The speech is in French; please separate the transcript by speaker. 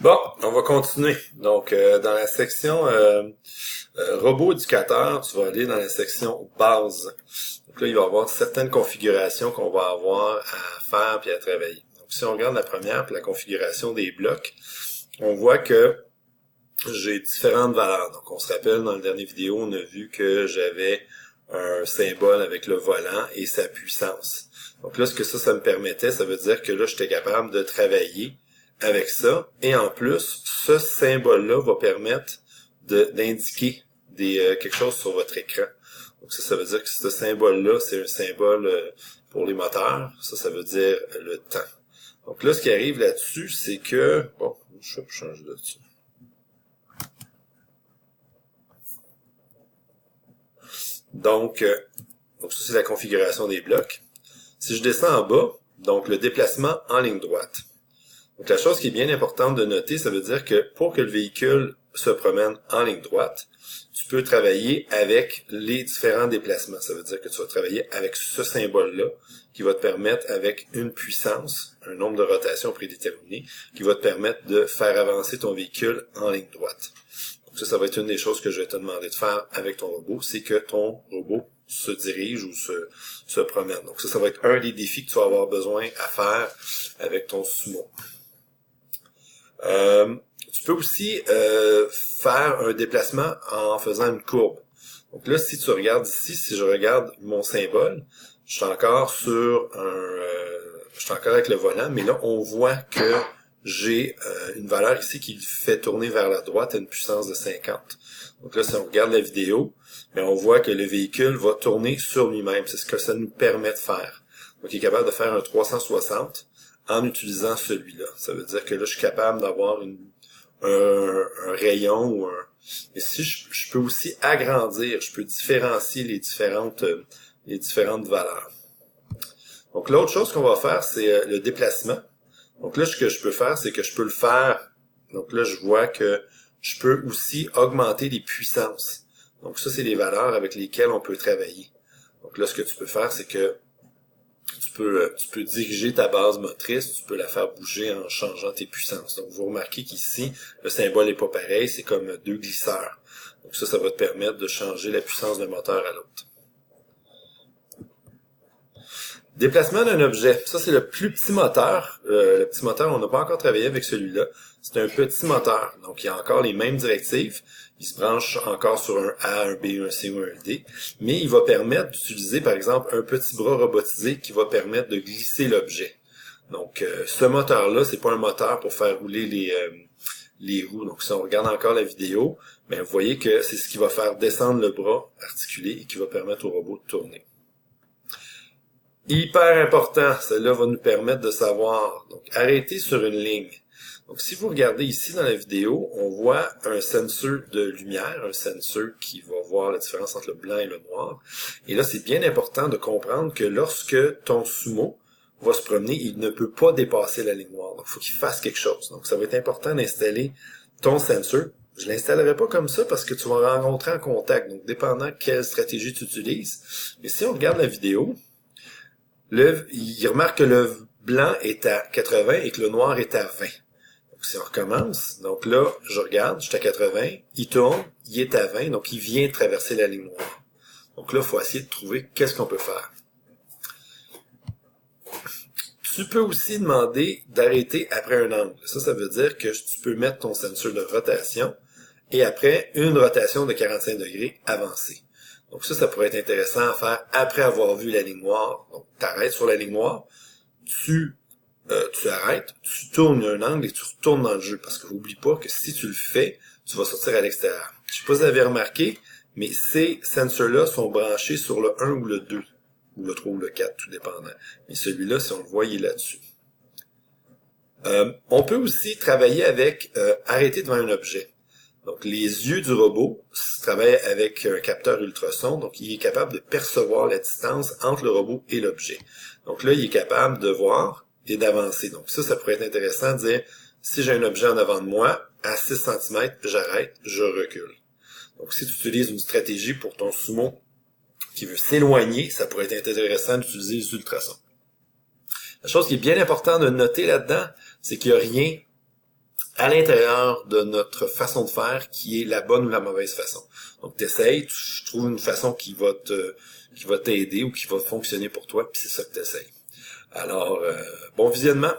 Speaker 1: Bon, on va continuer. Donc, dans la section robot éducateur, tu vas aller dans la section base. Donc là, il va y avoir certaines configurations qu'on va avoir à faire puis à travailler. Donc, si on regarde la première, puis la configuration des blocs, on voit que j'ai différentes valeurs. Donc, on se rappelle, dans la dernière vidéo, on a vu que j'avais un symbole avec le volant et sa puissance. Donc là, ce que ça me permettait, ça veut dire que là, j'étais capable de travailler avec ça. Et en plus, ce symbole-là va permettre d'indiquer quelque chose sur votre écran. Donc ça veut dire que ce symbole-là, c'est un symbole pour les moteurs. Ça veut dire le temps. Donc là, ce qui arrive là-dessus, c'est que... Bon, je vais changer là-dessus. Donc ça, c'est la configuration des blocs. Si je descends en bas, donc le déplacement en ligne droite. Donc la chose qui est bien importante de noter, ça veut dire que pour que le véhicule se promène en ligne droite, tu peux travailler avec les différents déplacements. Ça veut dire que tu vas travailler avec ce symbole-là qui va te permettre, avec une puissance, un nombre de rotations prédéterminé, qui va te permettre de faire avancer ton véhicule en ligne droite. Donc ça va être une des choses que je vais te demander de faire avec ton robot, c'est que ton robot se dirige ou se promène. Donc ça va être un des défis que tu vas avoir besoin à faire avec ton sumo. Tu peux aussi faire un déplacement en faisant une courbe. Donc là, si tu regardes ici, si je regarde mon symbole, je suis encore je suis encore avec le volant, mais là, on voit que j'ai une valeur ici qui fait tourner vers la droite à une puissance de 50. Donc là, si on regarde la vidéo, bien, on voit que le véhicule va tourner sur lui-même. C'est ce que ça nous permet de faire. Donc, il est capable de faire un 360 en utilisant celui-là. Ça veut dire que là, je suis capable d'avoir un rayon ou un... Mais si je peux aussi agrandir, je peux différencier les différentes valeurs. Donc, l'autre chose qu'on va faire, c'est le déplacement. Donc là, ce que je peux faire, c'est que je peux le faire. Donc là, je vois que je peux aussi augmenter les puissances. Donc ça, c'est les valeurs avec lesquelles on peut travailler. Donc là, ce que tu peux faire, c'est que tu peux diriger ta base motrice, tu peux la faire bouger en changeant tes puissances. Donc vous remarquez qu'ici, le symbole n'est pas pareil, c'est comme deux glisseurs. Donc ça va te permettre de changer la puissance d'un moteur à l'autre. Déplacement d'un objet. Ça, c'est le plus petit moteur. Le petit moteur, on n'a pas encore travaillé avec celui-là. C'est un petit moteur. Donc, il y a encore les mêmes directives. Il se branche encore sur un A, un B, un C ou un D. Mais il va permettre d'utiliser, par exemple, un petit bras robotisé qui va permettre de glisser l'objet. Donc, ce moteur-là, c'est pas un moteur pour faire rouler les roues. Donc, si on regarde encore la vidéo, bien, vous voyez que c'est ce qui va faire descendre le bras articulé et qui va permettre au robot de tourner. Hyper important, cela va nous permettre de savoir. Donc, arrêter sur une ligne. Donc, si vous regardez ici dans la vidéo, on voit un sensor de lumière, un sensor qui va voir la différence entre le blanc et le noir. Et là, c'est bien important de comprendre que lorsque ton sumo va se promener, il ne peut pas dépasser la ligne noire. Donc, il faut qu'il fasse quelque chose. Donc, ça va être important d'installer ton sensor. Je ne l'installerai pas comme ça parce que tu vas rencontrer en contact. Donc, dépendant quelle stratégie tu utilises. Mais si on regarde la vidéo, il remarque que le blanc est à 80 et que le noir est à 20. Donc, si on recommence, donc là, je regarde, je suis à 80, il tourne, il est à 20, donc il vient de traverser la ligne noire. Donc là, il faut essayer de trouver qu'est-ce qu'on peut faire. Tu peux aussi demander d'arrêter après un angle. Ça veut dire que tu peux mettre ton sensor de rotation et après, une rotation de 45 degrés avancée. Donc ça pourrait être intéressant à faire après avoir vu la ligne noire. Donc, tu arrêtes sur la ligne noire, tu arrêtes, tu tournes un angle et tu retournes dans le jeu. Parce que n'oublie pas que si tu le fais, tu vas sortir à l'extérieur. Je sais pas si vous avez remarqué, mais ces sensors-là sont branchés sur le 1 ou le 2, ou le 3 ou le 4, tout dépendant. Mais celui-là, si on le voit, il est là-dessus. On peut aussi travailler avec arrêter devant un objet. Donc, les yeux du robot travaillent avec un capteur ultrason, donc il est capable de percevoir la distance entre le robot et l'objet. Donc là, il est capable de voir et d'avancer. Donc ça pourrait être intéressant de dire, si j'ai un objet en avant de moi, à 6 cm, j'arrête, je recule. Donc si tu utilises une stratégie pour ton sumo qui veut s'éloigner, ça pourrait être intéressant d'utiliser les ultrasons. La chose qui est bien importante de noter là-dedans, c'est qu'il n'y a rien à l'intérieur de notre façon de faire qui est la bonne ou la mauvaise façon. Donc t'essayes, tu trouves une façon qui va t'aider ou qui va fonctionner pour toi, puis c'est ça que t'essayes. Alors, bon visionnement.